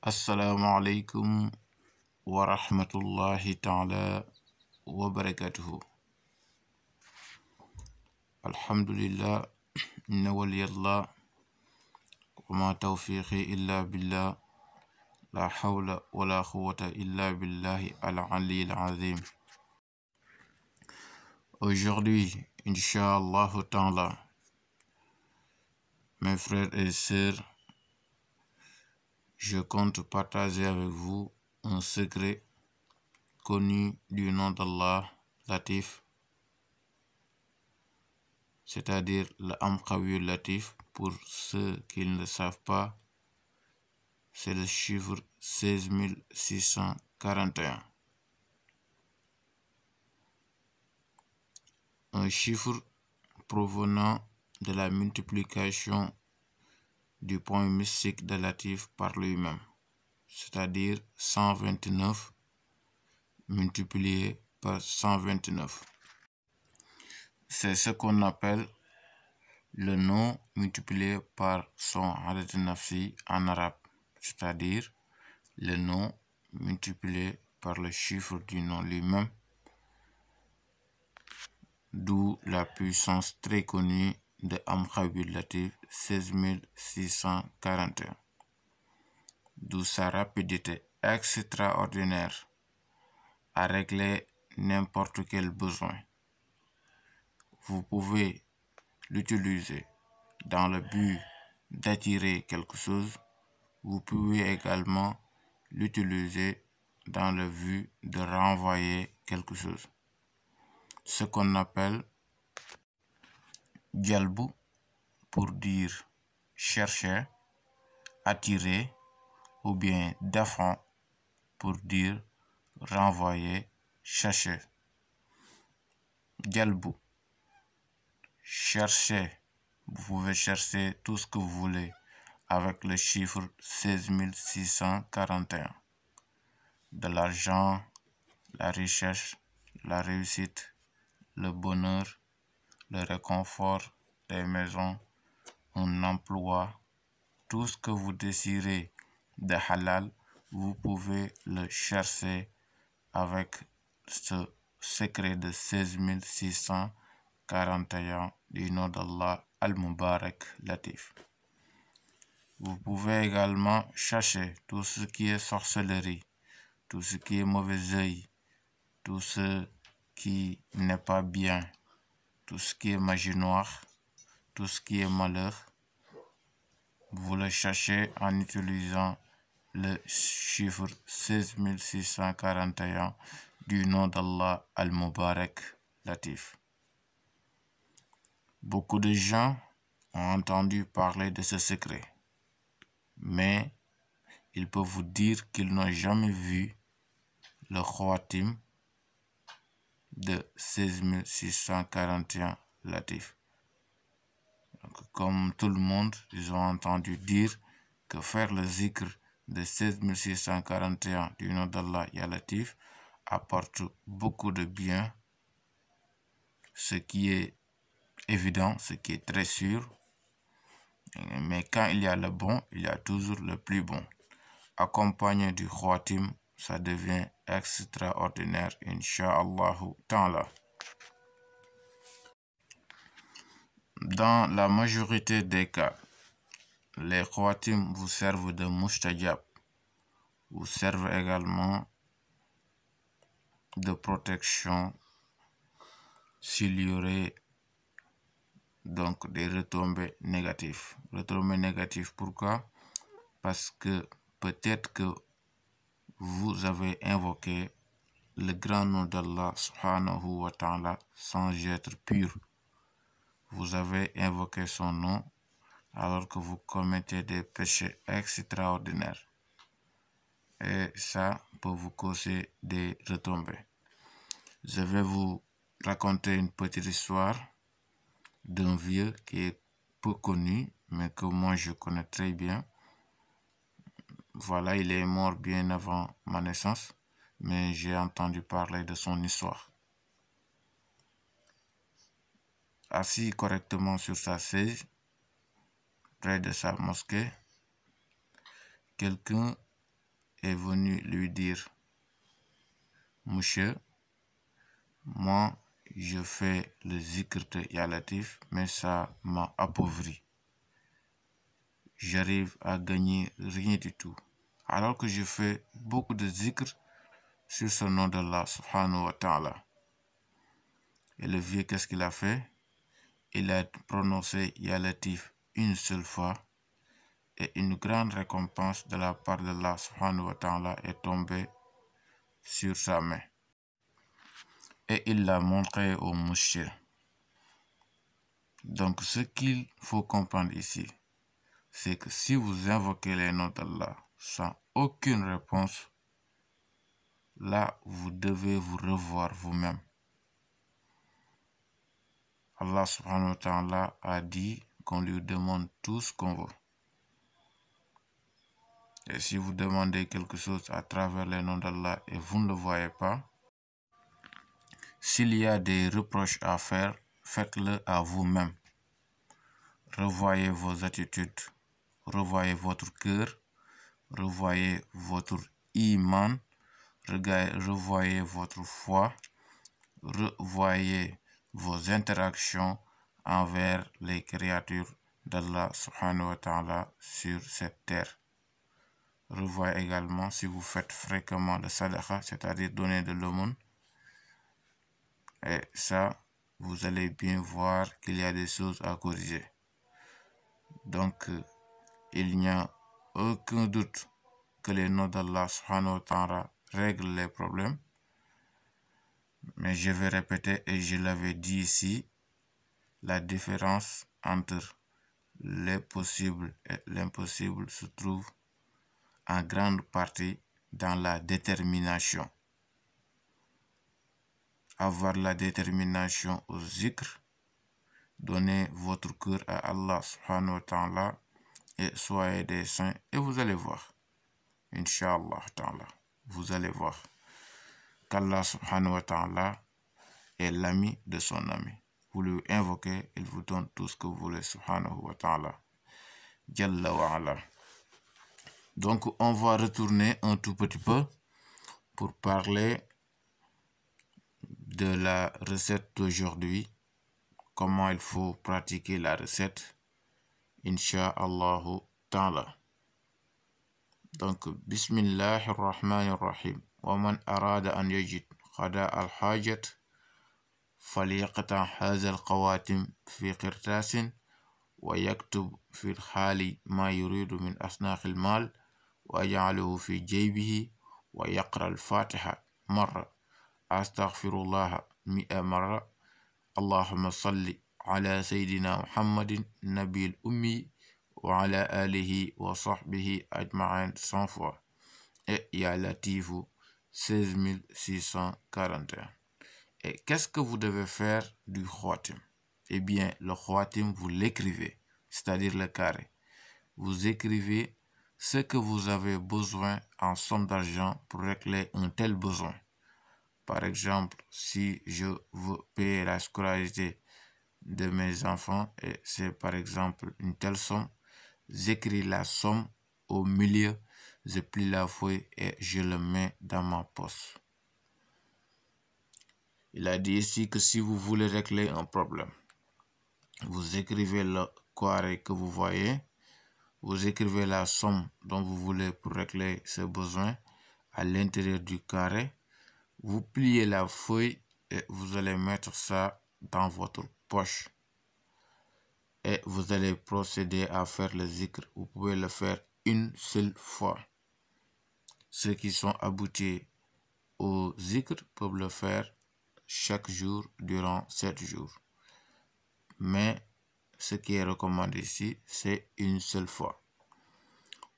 Assalamu alaikum wa rahmatullahi ta'ala wa barakatuhu. Alhamdulillah, inna waliyallah, wa ma tawfiqi illa billah, la hawla wa la quwwata illa billahi al-aliyyil azim. Aujourd'hui, Inch'Allah ta'ala, mes frères et sœurs, je compte partager avec vous un secret connu du nom d'Allah, Latif, c'est-à-dire le Al Latif. Pour ceux qui ne le savent pas, c'est le chiffre 16641. Un chiffre provenant de la multiplication du point mystique de Latif par lui-même, c'est-à-dire 129 multiplié par 129. C'est ce qu'on appelle le nom multiplié par son adad nafsi en arabe, c'est-à-dire le nom multiplié par le chiffre du nom lui-même, d'où la puissance très connue de Al Latif 16641, d'où sa rapidité extraordinaire à régler n'importe quel besoin. Vous pouvez l'utiliser dans le but d'attirer quelque chose. Vous pouvez également l'utiliser dans le but de renvoyer quelque chose. Ce qu'on appelle Djalbou pour dire chercher, attirer, ou bien Dafan pour dire renvoyer, chercher. Djalbou, chercher. Vous pouvez chercher tout ce que vous voulez avec le chiffre 16641. De l'argent, la richesse, la réussite, le bonheur, le réconfort, des maisons, un emploi, tout ce que vous désirez de halal, vous pouvez le chercher avec ce secret de 16641 du nom d'Allah Al-Mubarak Latif. Vous pouvez également chercher tout ce qui est sorcellerie, tout ce qui est mauvais œil, tout ce qui n'est pas bien, tout ce qui est magie noire, tout ce qui est malheur. Vous le cherchez en utilisant le chiffre 16641 du nom d'Allah Al-Mubarak Latif. Beaucoup de gens ont entendu parler de ce secret, mais ils peuvent vous dire qu'ils n'ont jamais vu le Khawatim de 16641 Latif. Donc, comme tout le monde, ils ont entendu dire que faire le zikr de 16641 du nom d'Allah Ya Latif apporte beaucoup de bien, ce qui est évident, ce qui est très sûr. Mais quand il y a le bon, il y a toujours le plus bon. Accompagné du Khawatim, ça devient extraordinaire, Inch'Allah ta'ala. Dans la majorité des cas, les Khawatim vous servent de mustajab, vous servent également de protection s'il y aurait donc des retombées négatives. Retombées négatives, pourquoi? Parce que peut-être que vous avez invoqué le grand nom d'Allah subhanahu wa ta'ala sans être pur. Vous avez invoqué son nom alors que vous commettez des péchés extraordinaires. Et ça peut vous causer des retombées. Je vais vous raconter une petite histoire d'un vieux qui est peu connu, mais que moi je connais très bien. Voilà, il est mort bien avant ma naissance, mais j'ai entendu parler de son histoire. Assis correctement sur sa chaise, près de sa mosquée, quelqu'un est venu lui dire, monsieur, moi, je fais le zikr de Ya Latif, mais ça m'a appauvri. J'arrive à gagner rien du tout. Alors que je fais beaucoup de zikr sur ce nom d'Allah subhanahu wa ta'ala. Et le vieux, qu'est-ce qu'il a fait? Il a prononcé Ya Latif une seule fois et une grande récompense de la part d'Allah subhanahu wa ta'ala est tombée sur sa main. Et il l'a montré au monsieur. Donc ce qu'il faut comprendre ici, c'est que si vous invoquez les noms d'Allah sans aucune réponse, là vous devez vous revoir vous-même. Allah subhanahu wa ta'ala a dit qu'on lui demande tout ce qu'on veut. Et si vous demandez quelque chose à travers les noms d'Allah et vous ne le voyez pas, s'il y a des reproches à faire, faites-le à vous-même. Revoyez vos attitudes, revoyez votre cœur, revoyez votre iman, revoyez votre foi, revoyez vos interactions envers les créatures d'Allah subhanahu wa ta'ala sur cette terre. Revoyez également si vous faites fréquemment le sadaqa, c'est-à-dire donner de l'aumône. Et ça, vous allez bien voir qu'il y a des choses à corriger. Donc, il n'y a aucun doute que les noms d'Allah subhanahu wa ta'ala règlent les problèmes. Mais je vais répéter, et je l'avais dit ici, la différence entre les possibles et l'impossible se trouve en grande partie dans la détermination. Avoir la détermination au zikr, donnez votre cœur à Allah subhanahu wa ta'ala et soyez des saints et vous allez voir, Inch'Allah ta'ala, vous allez voir qu'Allah subhanahu wa ta'ala est l'ami de son ami. Vous lui invoquez, il vous donne tout ce que vous voulez, subhanahu wa ta'ala. Jalla wa ala. Donc, on va retourner un tout petit peu pour parler de la recette d'aujourd'hui. Comment il faut pratiquer la recette, Inch'Allah ta'ala. Donc, Bismillahirrahmanirrahim. Wa man arada an yajid qada al-hajat فليقطع هذا القواتم في قرطاس ويكتب في الحال ما يريد من أصناف المال ويجعله في جيبه ويقرأ الفاتحة مرة أستغفر الله 100 مرة اللهم صل على سيدنا محمد النبي الأمي وعلى آله وصحبه أجمعين 100 fois et Ya Latif 16641. Et qu'est-ce que vous devez faire du khawatim? Eh bien, le khawatim, vous l'écrivez, c'est-à-dire le carré. Vous écrivez ce que vous avez besoin en somme d'argent pour régler un tel besoin. Par exemple, si je veux payer la scolarité de mes enfants et c'est par exemple une telle somme, j'écris la somme au milieu, je plie la feuille et je le mets dans ma poche. Il a dit ici que si vous voulez régler un problème, vous écrivez le carré que vous voyez, vous écrivez la somme dont vous voulez pour régler ce besoin à l'intérieur du carré, vous pliez la feuille et vous allez mettre ça dans votre poche. Et vous allez procéder à faire le zikr. Vous pouvez le faire une seule fois. Ceux qui sont habitués au zikr peuvent le faire chaque jour durant 7 jours. Mais ce qui est recommandé ici, c'est une seule fois.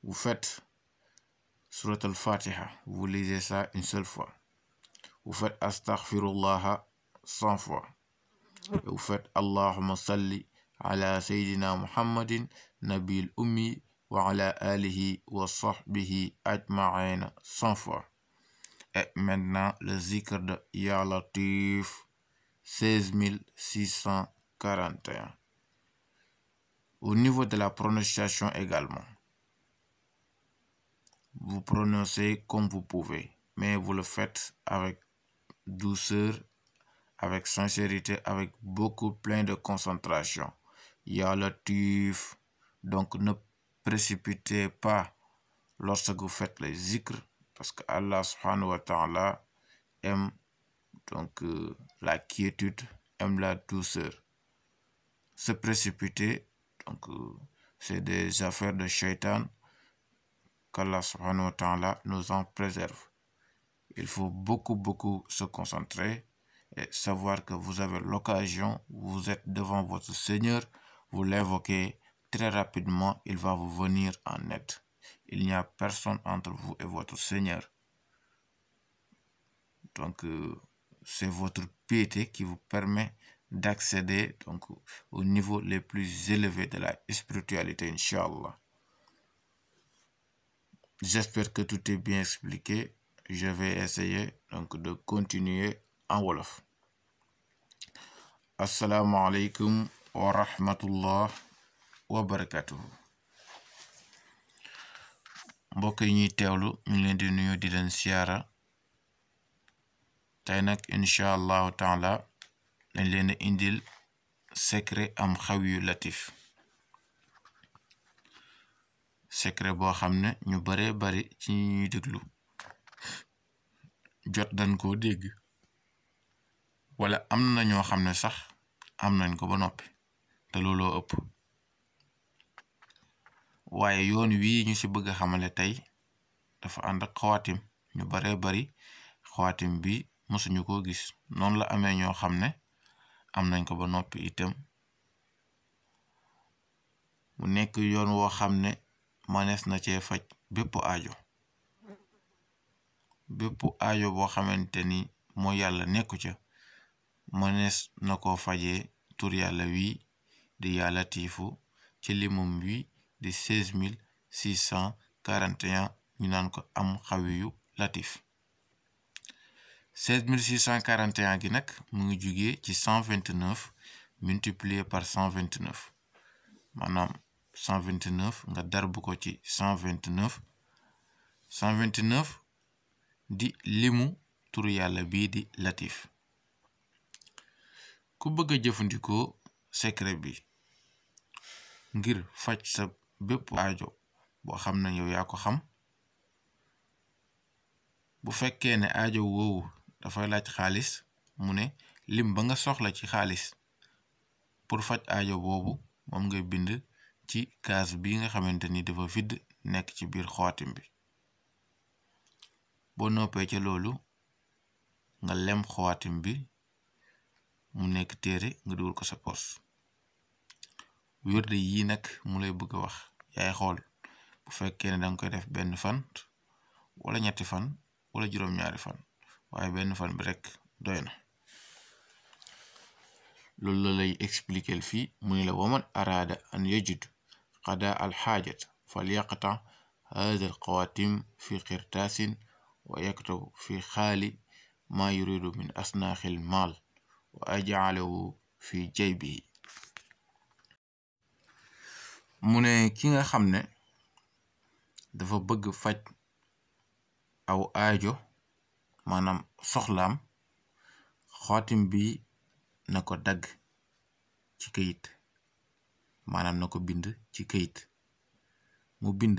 Vous faites Surat al-Fatiha, vous lisez ça une seule fois. Vous faites Astaghfirullah 100 fois. Et vous faites Allahumma salli ala Sayyidina Muhammadin Nabil Ummi wa ala alihi wa sahbihi ajma'in 100 fois. Et maintenant, le zikr de Ya Latif 16641. Au niveau de la prononciation également, vous prononcez comme vous pouvez, mais vous le faites avec douceur, avec sincérité, avec plein de concentration. Ya Latif. Donc ne précipitez pas lorsque vous faites les zikr, parce que Allah subhanahu wa ta'ala aime donc la quiétude, aime la douceur. Se précipiter, donc c'est des affaires de shaitan, qu'Allah subhanahu wa ta'ala nous en préserve. Il faut beaucoup se concentrer et savoir que vous avez l'occasion, vous êtes devant votre Seigneur, vous l'invoquez très rapidement, il va vous venir en aide. Il n'y a personne entre vous et votre Seigneur. Donc, c'est votre piété qui vous permet d'accéder donc au niveau les plus élevés de la spiritualité, Inch'Allah. J'espère que tout est bien expliqué. Je vais essayer donc de continuer en wolof. Assalamu alaikum wa rahmatullah wa barakatuh. Mbokk yi ñuy teewlu ñu ngi leen di nuyu di leen siyaara. Tey nag incha allahu taala dañ leen indil secret am xawiyu latif. Secret boo xam ne ñu baree bari ci ñuy déglu jot dañ koo dégg wala am na ñoo xam ne sax am nañ ko ba noppi te looloo ëpp. waaye yoon wii ñu ci bëgg a xamale tey dafa ànd ak xawaatim. ñu baree bari xawaatim bi mësuñu ko gis. noonu la amee ñoo xam ne am nañ ko ba noppi itam. mu nekk yoon woo xam ne manees na cee faj bépp aajo boo xamante ni moo yàlla nekku ca manees na ko fajee tur yàlla wii di Ya Latifu ci limum wi di 16641 ñu naan ko am xawiyu latif. 16641 gi nag mu ngi jugee ci 129 multiplié par 129 maanaam 129 nga darbu ko ci 129 di limu turu yàlla bii di latif. ku bëgg a jëfandikoo secret bi ngir faj sa bépp aajo boo xam ne yow yaa ko xam, bu fekkee ne aajo woowu dafay laaj xaalis, mu ne lim ba nga soxla ci xaalis pour faj aajo boobu moom ngay bind ci kaas bi nga xamante ni dafa vide nekk ci biir xawaatim bi. boo noppee ca loolu nga lem xawaatim bi mu nekk téere nga dugal ko sa poos. wérde yii nag mu lay bëgg a wax yaay xool bu fekkee ne danga koy def benn fan wala ñetti fan wala juróom-ñaari fan, waaye benn fan bi rek doy na. loolu la lay expliquer fii mu ne la waman araada an yajid qada al xaajat falyaqta hada al qawatim fi qirtaasin wa yaktabu fi xaali ma yuridu min asnaaxil maal wa ajaalahu fi jaybihi. mu ne ki nga xam ne dafa bëgg faj aw aajo maanaam soxlaam, xaatim bi na ko dagg ci këyit, maanaam na ko bind ci këyit. mu bind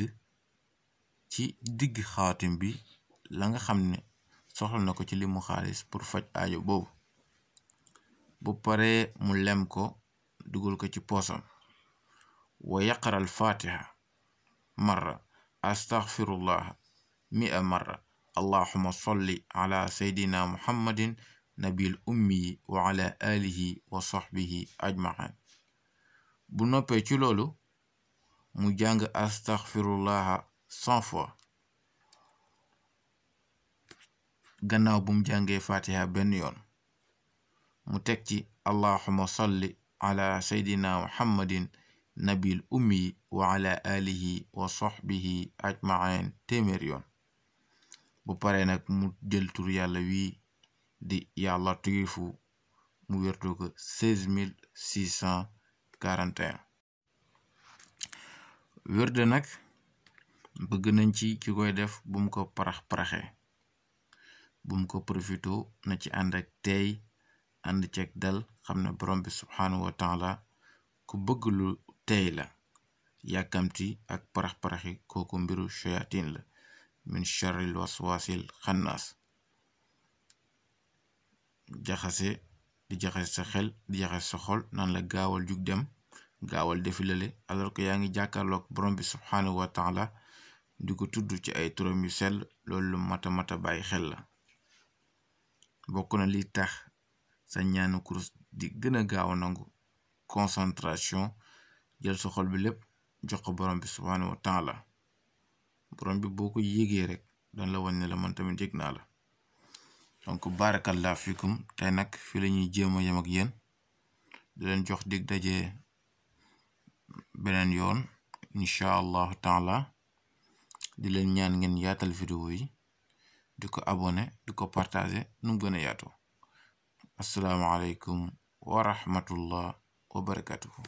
ci digg xaatim bi la nga xam ne soxla na ko ci limu xaalis pour faj aajo boobu. bu paree mu lem ko dugal ko ci poosam. wa yaqra al fatiha marra astaghfirullah 100 marra allahumma salli ala sayyidina muhammadin nabil ummi wa ala alihi wa sahbihi ajmain. bu noppee ci loolu mu jàng astaghfirullaha 100 fois. gannaaw bu mu jàngee fatiha benn yoon mu teg ci allahumma salli ala sayyidina muhammadin nabil ummi wa ala alihi wa sahbihi ajmain téeméer yoon. bu paree nag mu jël tur yàlla wii di Ya Latifu mu wértu ko 16641. wérde nag bëgg nañ ci ki koy def bum ko parax-paraxe, bum ko profito, na ci ànd ak teey, ànd ceeg dal, xam ne borom bi subhanahu wa taala ku bëgg lu teey la. yàkkamti ak parax-paraxi kooku mbiru shayatin la, min sharril waswasil xannaas. di jaxase sa xel, di jaxase sa xol, naan la gaawal jug dem, gaawal defilale, alors que yaa ngi jàkkaarloog borom bi subhanahu wa taala di ko tudd ci ay turam yu sell. loolu lu mata bàyyi xel la. bokk na li tax sa ñaanu kurus di gën a gaaw a nangu, concentration, jël sa xol bi lépp jox ko borom bi subhanahu wa taala. borom bi boo ko yégee rek dan la wan ne la man tamit yëg naa la. donc barakallah fikum. tey nag fi la ñuy jéem a yem ak yéen, di leen jox dig daje beneen yoon incha allahu taala. di leen ñaan ngeen yaatal vidéo yi, di ko abonné, di ko partager nu mu gën a yaatoo. assalaamu aleykum wa rahmatullah wa barakatuhu.